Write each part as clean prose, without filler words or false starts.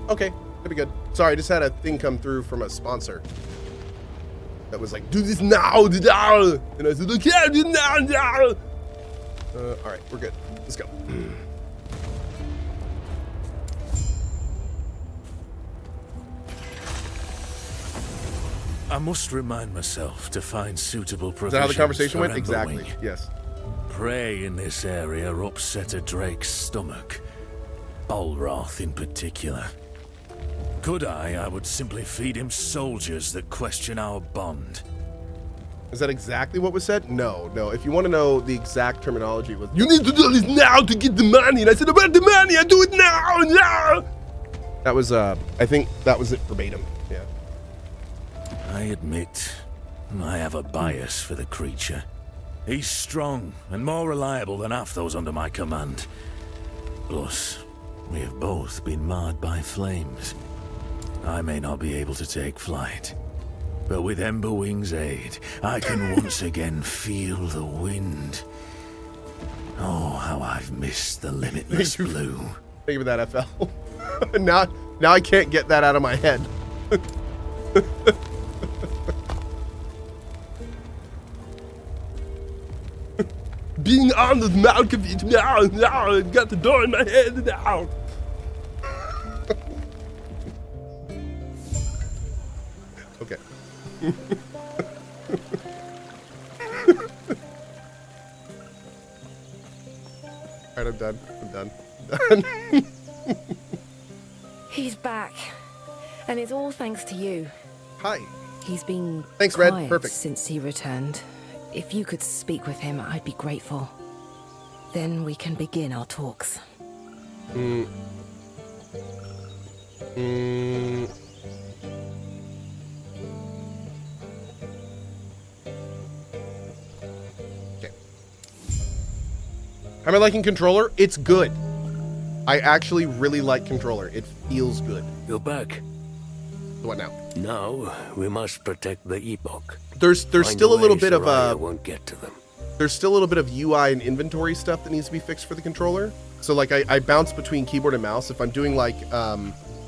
Okay, that'd be good. Sorry, I just had a thing come through from a sponsor that was like, do this now, and I said, I can't do now. All right, we're good. Let's go. I must remind myself to find suitable provisions. Is that how the conversation went? for Exactly. Emberwing. Yes. Prey in this area upset a drake's stomach. Bulroth in particular. Could I would simply feed him soldiers that question our bond. Is that exactly what was said? No. If you want to know the exact terminology, it was, you need to do this now to get the money. And I said, about the money, I do it now. That was, I think that was it verbatim. Yeah. I admit, I have a bias for the creature. He's strong and more reliable than half those under my command. Plus, we have both been marred by flames. I may not be able to take flight, but with Emberwing's aid, I can once again feel the wind. Oh, how I've missed the limitless blue. Thank you for that, FL. now I can't get that out of my head. Being on the Malkovich now, I've got the door in my head now. Okay. All right, I'm done. He's back, and it's all thanks to you. Hi. He's been Thanks, Red. quiet Perfect. since he returned. If you could speak with him, I'd be grateful. Then we can begin our talks. Okay. Am I liking controller? It's good. I actually really like controller. It feels good. You're back. What now? Now we must protect the Epoch. There's still a little bit of won't get to them. there's still a little bit of UI and inventory stuff that needs to be fixed for the controller. So like I bounce between keyboard and mouse. If I'm doing like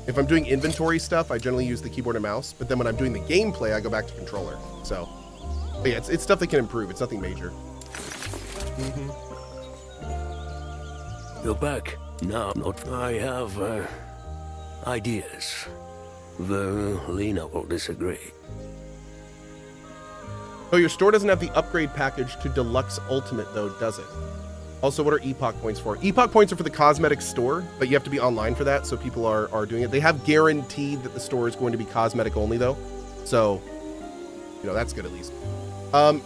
if I'm doing inventory stuff, I generally use the keyboard and mouse. But then when I'm doing the gameplay, I go back to controller. So but yeah, it's stuff that can improve. It's nothing major. You're back. No, not. I have ideas. Though Lena will disagree. Oh, your store doesn't have the upgrade package to Deluxe Ultimate, though, does it? Also, what are Epoch points for? Epoch points are for the cosmetic store, but you have to be online for that, so people are doing it. They have guaranteed that the store is going to be cosmetic only, though. So, you know, that's good at least.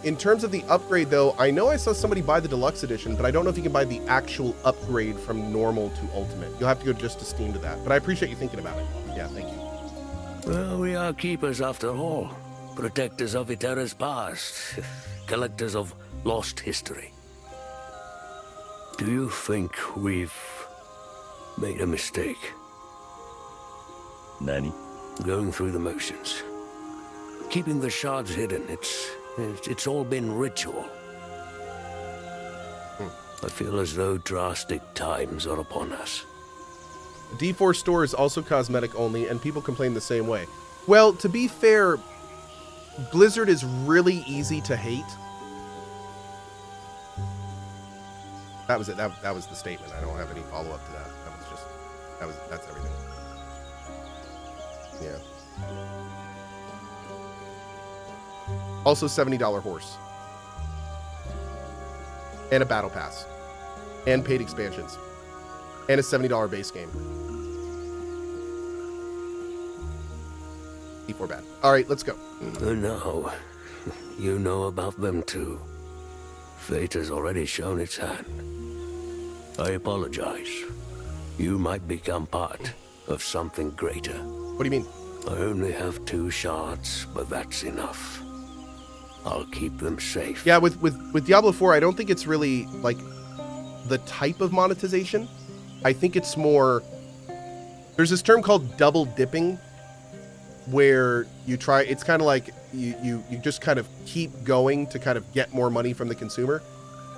In terms of the upgrade, though, I know I saw somebody buy the Deluxe Edition, but I don't know if you can buy the actual upgrade from normal to Ultimate. You'll have to go just to Steam to that. But I appreciate you thinking about it. Yeah, thank you. Well, we are keepers after all. Protectors of Eterra's past. Collectors of lost history. Do you think we've made a mistake? Nani? Going through the motions. Keeping the shards hidden, it's all been ritual. I feel as though drastic times are upon us. The D4 store is also cosmetic only, and people complain the same way. Well, to be fair, Blizzard is really easy to hate. That was it. That was the statement. I don't have any follow-up to that. That's everything. Yeah. Also $70 horse. And a battle pass. And paid expansions. And a $70 base game. D4 bad. All right, let's go. No, you know about them too. Fate has already shown its hand. I apologize. You might become part of something greater. What do you mean? I only have 2 shards, but that's enough. I'll keep them safe. Yeah, with Diablo 4, I don't think it's really like the type of monetization. I think it's more, there's this term called double dipping, where you try, it's kind of like you just kind of keep going to kind of get more money from the consumer.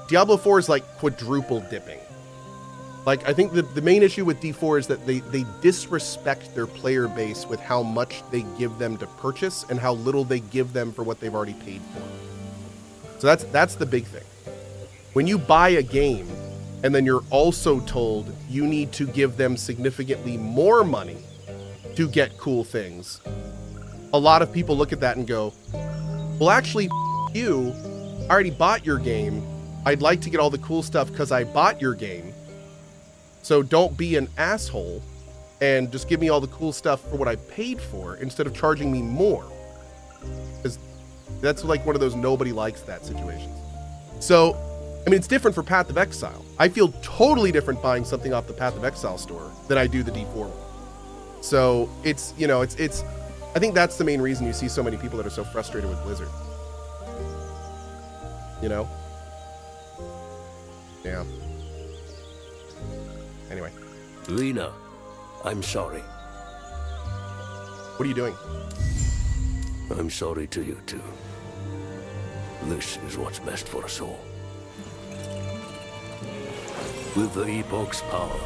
Diablo 4 is like quadruple dipping. Like, I think the main issue with D4 is that they disrespect their player base with how much they give them to purchase and how little they give them for what they've already paid for. So that's the big thing. When you buy a game and then you're also told you need to give them significantly more money to get cool things, a lot of people look at that and go, well, actually, you, I already bought your game. I'd like to get all the cool stuff because I bought your game. So don't be an asshole and just give me all the cool stuff for what I paid for instead of charging me more. Because that's like one of those nobody likes that situations. So, I mean, it's different for Path of Exile. I feel totally different buying something off the Path of Exile store than I do the D4 one. So it's, you know, it's, I think that's the main reason you see so many people that are so frustrated with Blizzard. You know? Yeah. Anyway. Lena, I'm sorry. What are you doing? I'm sorry to you too. This is what's best for us all. With the Epoch's power,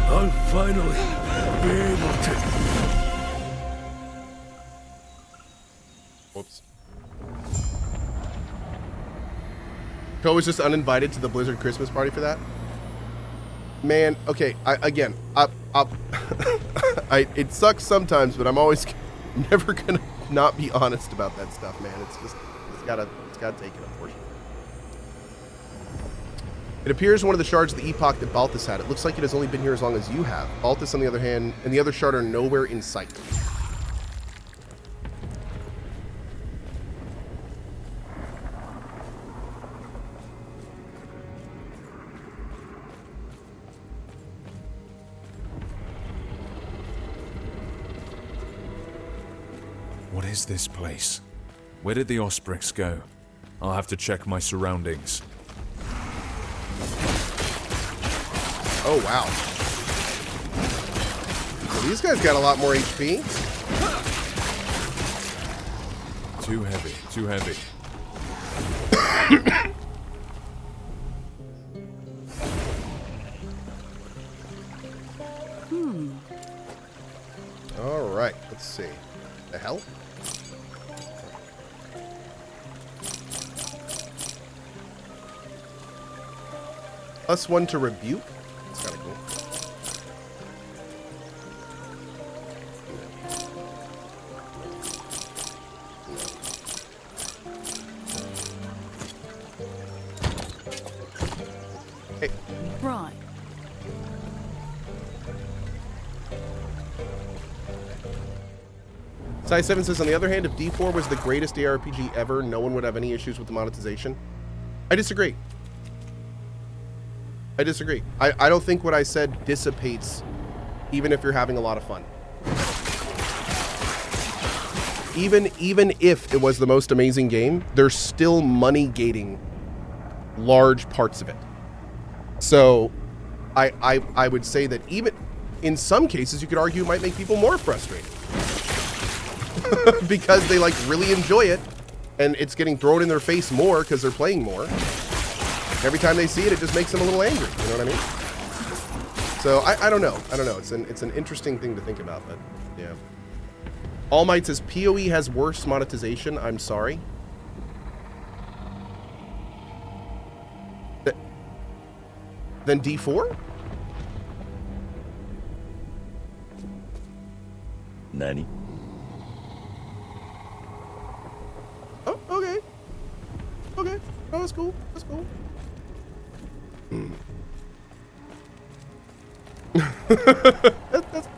I'll finally be able to... Whoops. Cohh was just uninvited to the Blizzard Christmas party for that? Man, okay, it sucks sometimes, but I'm never gonna not be honest about that stuff, man. It's gotta take it, unfortunately. It appears one of the shards of the Epoch that Balthus had. It looks like it has only been here as long as you have. Balthus, on the other hand, and the other shard are nowhere in sight. What is this place? Where did the Osprix go? I'll have to check my surroundings. Oh, wow. So these guys got a lot more HP. Too heavy, too heavy. All right, let's see. The hell? +1 to rebuke. That's kind of cool. Hey. Right. Sai7 says, on the other hand, if D4 was the greatest ARPG ever, no one would have any issues with the monetization. I disagree. I disagree. I don't think what I said dissipates even if you're having a lot of fun. Even if it was the most amazing game, there's still money gating large parts of it. So I would say that even in some cases, you could argue it might make people more frustrated. Because they like really enjoy it and it's getting thrown in their face more because they're playing more. Every time they see it, it just makes them a little angry. You know what I mean? So I don't know. I don't know. It's an interesting thing to think about, but yeah. All Might says PoE has worse monetization. I'm sorry. Than D4? Nani? Oh, okay. Okay. Oh, that's cool. That's cool.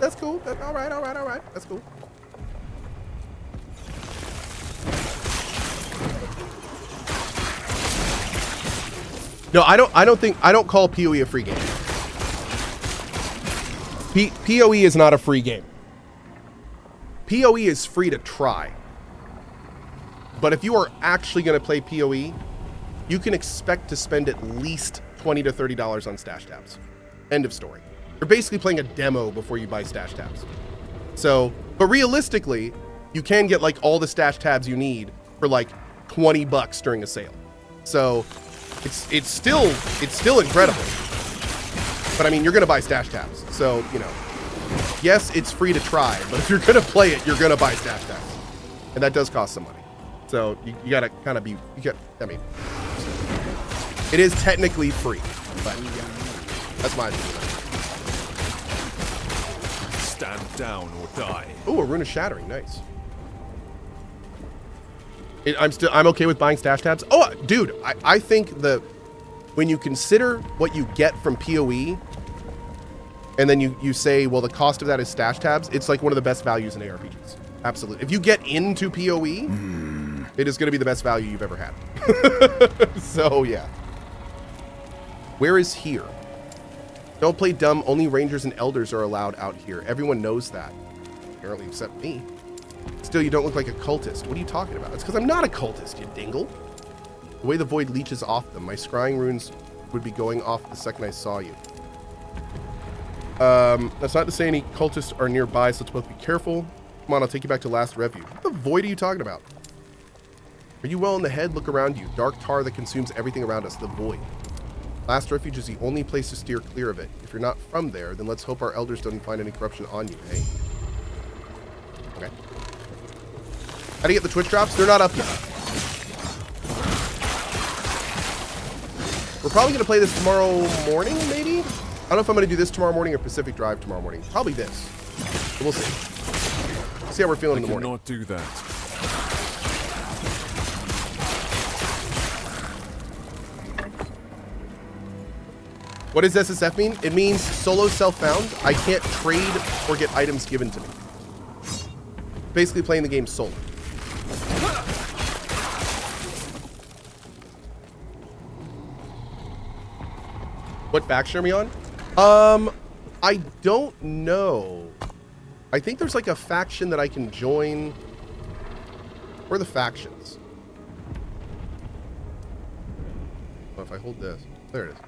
that's cool. All right. That's cool. No, I don't call PoE a free game. PoE is not a free game. PoE is free to try. But if you are actually going to play PoE, you can expect to spend at least $20 to $30 on stash tabs. End of story. You're basically playing a demo before you buy stash tabs. So, but realistically, you can get like all the stash tabs you need for like $20 during a sale. So it's still incredible. But I mean, you're gonna buy stash tabs, so you know. Yes, it's free to try, but if you're gonna play it, you're gonna buy stash tabs, and that does cost some money. So you gotta kind of be. I mean, it is technically free, but yeah, that's my opinion. Stand down or die. Oh, a rune of shattering, nice. I'm okay with buying stash tabs. Oh, dude, I think when you consider what you get from PoE, and then you say, well, the cost of that is stash tabs, it's like one of the best values in ARPGs. Absolutely. If you get into PoE, it is going to be the best value you've ever had. So, yeah. Where is here? Don't play dumb. Only rangers and elders are allowed out here. Everyone knows that. Apparently, except me. Still, you don't look like a cultist. What are you talking about? It's because I'm not a cultist, you dingle. The way the void leeches off them, my scrying runes would be going off the second I saw you. That's not to say any cultists are nearby, so let's both be careful. Come on, I'll take you back to last refuge. What the void are you talking about? Are you well in the head? Look around you. Dark tar that consumes everything around us, the void. Last refuge is the only place to steer clear of it. If you're not from there, then let's hope our elders don't find any corruption on you, hey? Okay. How do you get the Twitch drops? They're not up yet. We're probably going to play this tomorrow morning, maybe? I don't know if I'm going to do this tomorrow morning or Pacific Drive tomorrow morning. Probably this. But we'll see. See how we're feeling in the morning. I cannot do that. What does SSF mean? It means solo self-found. I can't trade or get items given to me. Basically playing the game solo. What faction are we on? I don't know. I think there's like a faction that I can join. Where are the factions? Oh, if I hold this. There it is.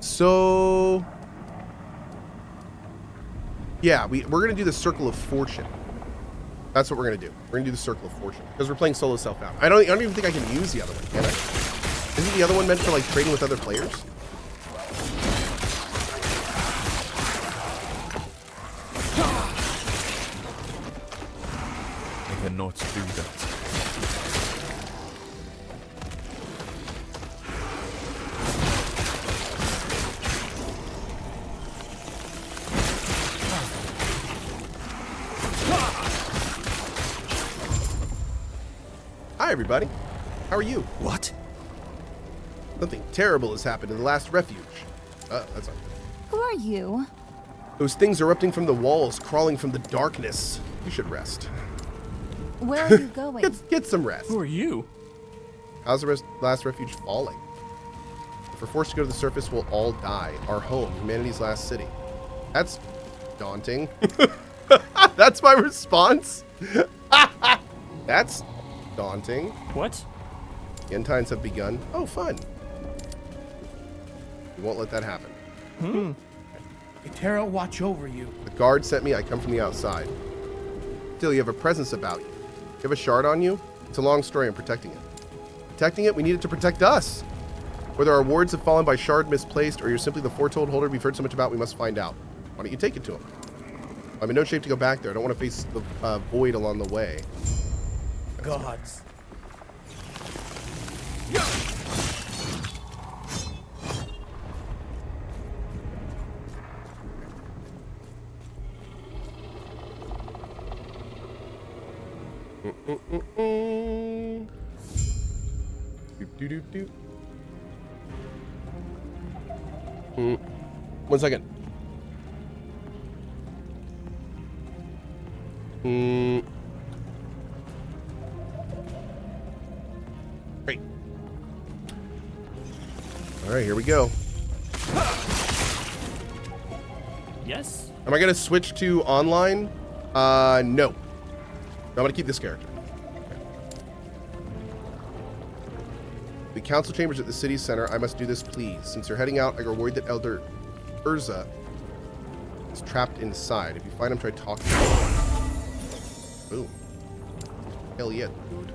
So, yeah, we're going to do the Circle of Fortune. That's what we're going to do. We're going to do the Circle of Fortune because we're playing solo self-found. I don't even think I can use the other one, can I? Isn't the other one meant for like trading with other players? I cannot do that. Hi, everybody. How are you? What? Nothing terrible has happened in the last refuge. That's not good. Who are you? Those things erupting from the walls, crawling from the darkness. You should rest. Where are you going? Get some rest. Who are you? How's the last refuge falling? If we're forced to go to the surface, we'll all die. Our home, humanity's last city. That's daunting. That's my response. That's daunting. What? The end times have begun. Oh, fun. We won't let that happen. Itera watch over you. The guard sent me. I come from the outside. Still, you have a presence about you. You have a shard on you? It's a long story. I'm protecting it. Protecting it? We need it to protect us. Whether our wards have fallen by shard misplaced or you're simply the foretold holder we've heard so much about, we must find out. Why don't you take it to him? I'm in no shape to go back there. I don't want to face the void along the way. Gods. Doop. 1 second. Great. All right, here we go. Yes? Am I going to switch to online? No. I'm going to keep this character. The council chambers at the city center. I must do this, please. Since you're heading out, I grow worried that Elder Urza is trapped inside. If you find him, try talking to him. Boom. Hell yeah, dude.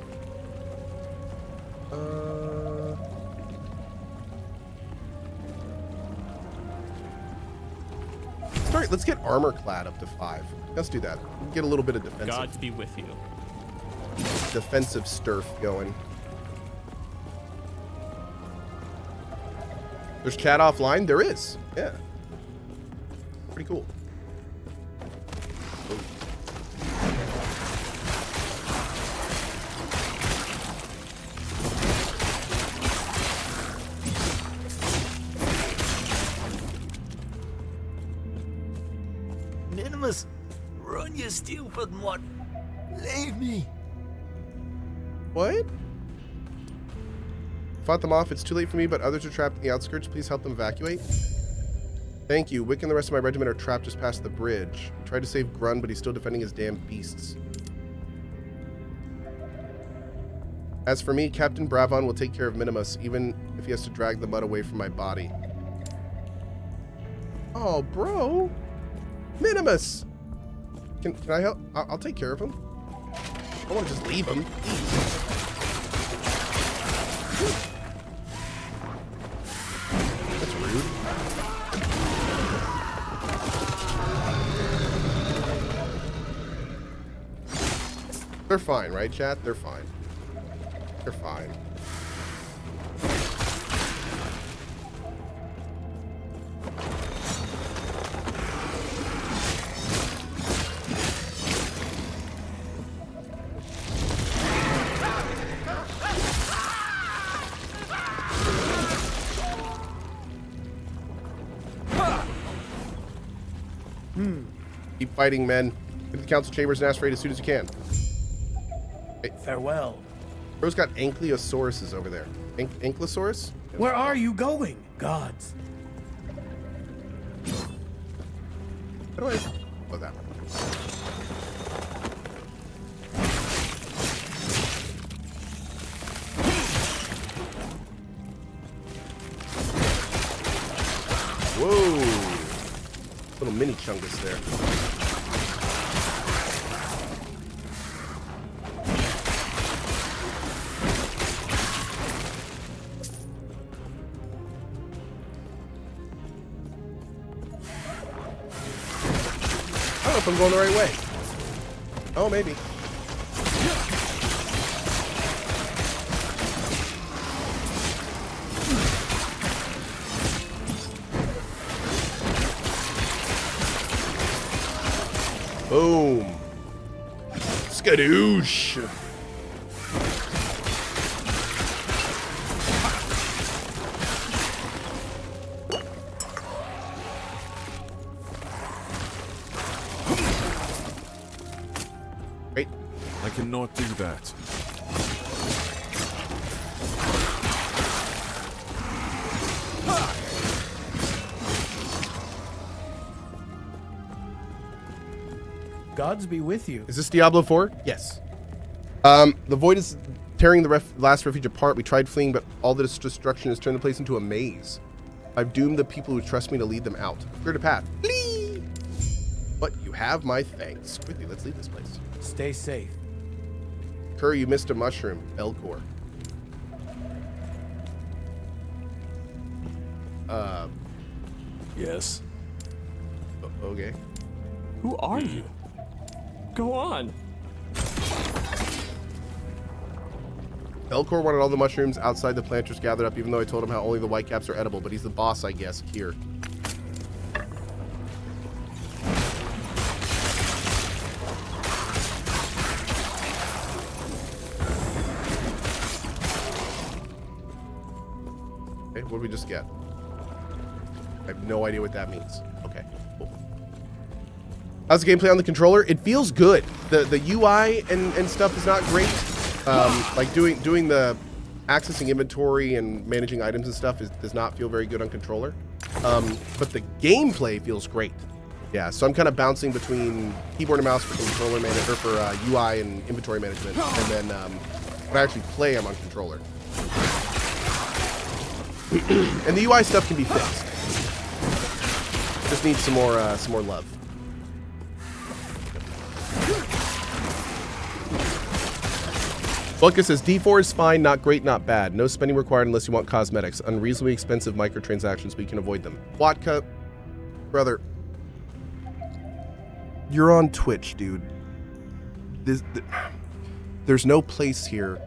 right, let's get armor clad up to 5. Let's do that. Get a little bit of Gods be with you. defensive sturf going. There's chat offline? There is. Yeah. Pretty cool. Minimus, run, you stupid one. Leave me. What? Fought them off. It's too late for me, but others are trapped in the outskirts. Please help them evacuate. Thank you. Wick and the rest of my regiment are trapped just past the bridge. Tried to save Grun, but he's still defending his damn beasts. As for me, Captain Bravon will take care of Minimus, even if he has to drag the mud away from my body. Oh, bro. Minimus! Can I help? I'll take care of him. I don't want to just leave him. That's rude. They're fine, right, chat? They're fine. They're fine. Keep fighting, men. Get to the council chambers and ask for aid as soon as you can. Hey, Farewell. Bro's got ankylosaurus over there. Ankylosaurus? Where are you going, gods? How do I... Oh, that one. Whoa! Little mini chungus there. I don't know if I'm going the right way. Oh, maybe. Boom. Skadoosh. Great. I cannot do that. Gods be with you. Is this Diablo 4? Yes. The void is tearing the last refuge apart. We tried fleeing, but all this destruction has turned the place into a maze. I've doomed the people who trust me to lead them out. Cleared a path. Flee! But you have my thanks. Quickly, let's leave this place. Stay safe. Kerr, you missed a mushroom. Elcor. Yes. Okay. Who are you? Go on. Elcor wanted all the mushrooms outside the planters gathered up, even though I told him how only the whitecaps are edible, but he's the boss, I guess, here. Okay, what did we just get? I have no idea what that means. Okay, cool. How's the gameplay on the controller? It feels good. The UI and stuff is not great. Like doing the accessing inventory and managing items and stuff does not feel very good on controller. But the gameplay feels great. Yeah, so I'm kind of bouncing between keyboard and mouse for controller manager for UI and inventory management, and then when I actually play, I'm on controller. And the UI stuff can be fixed. Just needs some more love. Buckus says D4 is fine, not great, not bad. No spending required unless you want cosmetics. Unreasonably expensive microtransactions, but you can avoid them. Watka, brother, You're on Twitch, dude. There's no place here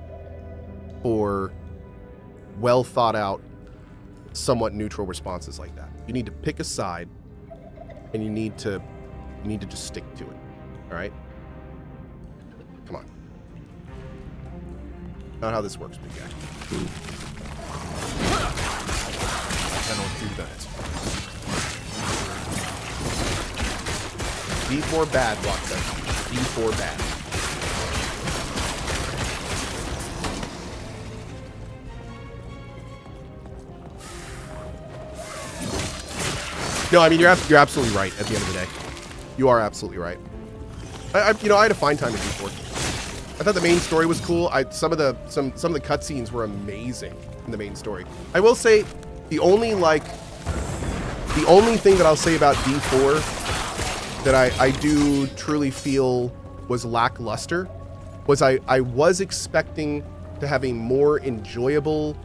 for well thought out, somewhat neutral responses like that. You need to pick a side, and you need to just stick to it. All right? Come on. Not how this works, big guy. I cannot do that. D4 bad, Watson. D4 bad. No, I mean you're absolutely right. At the end of the day, you are absolutely right. I had a fine time at D4. I thought the main story was cool. Some of the cutscenes were amazing in the main story. I will say, the only thing that I'll say about D4 that I do truly feel was lackluster was I was expecting to have a more enjoyable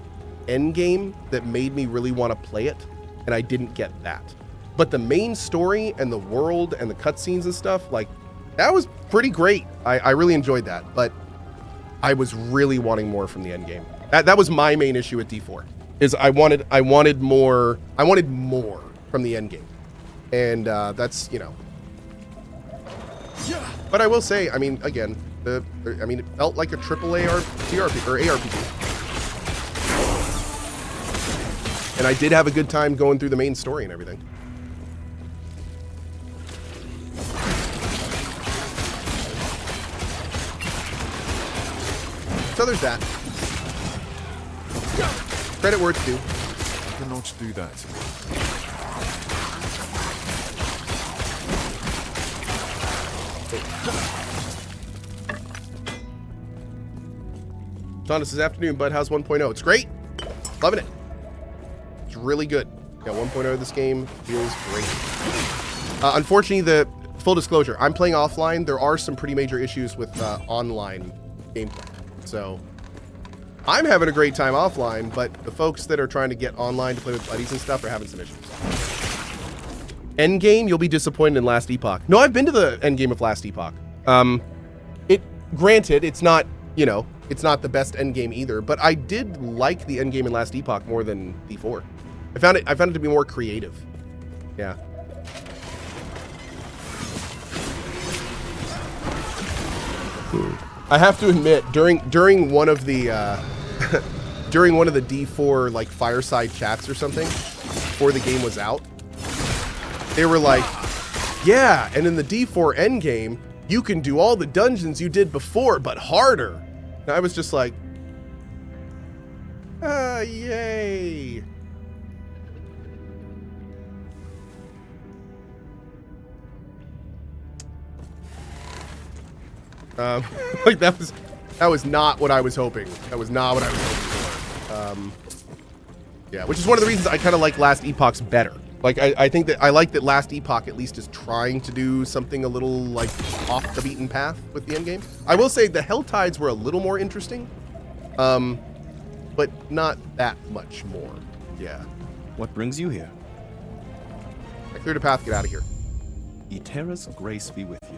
end game that made me really want to play it, and I didn't get that. But the main story and the world and the cutscenes and stuff, like, that was pretty great. I really enjoyed that, but I was really wanting more from the end game. That was my main issue with D4, is I wanted more from the end game, and that's, you know. But I will say, I mean, again, it felt like a AAA ARPG, and I did have a good time going through the main story and everything. So there's that. Credit where it's due. I cannot do that. Thomas this afternoon, Bud. How's 1.0? It's great. Loving it. It's really good. Yeah, 1.0 of this game feels great. Unfortunately, the full disclosure, I'm playing offline. There are some pretty major issues with online gameplay. So I'm having a great time offline, but the folks that are trying to get online to play with buddies and stuff are having some issues. Endgame, you'll be disappointed in Last Epoch. No, I've been to the endgame of Last Epoch. Granted, it's not, you know, it's not the best endgame either, but I did like the endgame in Last Epoch more than D4. I found it to be more creative. Yeah. I have to admit, during one of the during one of the D4 like fireside chats or something before the game was out, they were like, yeah, and in the D4 endgame, you can do all the dungeons you did before, but harder. And I was just like, yay. Like that was not what I was hoping. That was not what I was hoping for. Yeah, which is one of the reasons I kind of like Last Epoch's better. Like, I think that I like that Last Epoch at least is trying to do something a little, like, off the beaten path with the endgame. I will say the Helltides were a little more interesting, but not that much more. Yeah. What brings you here? I cleared a path, get out of here. Eterra's grace be with you.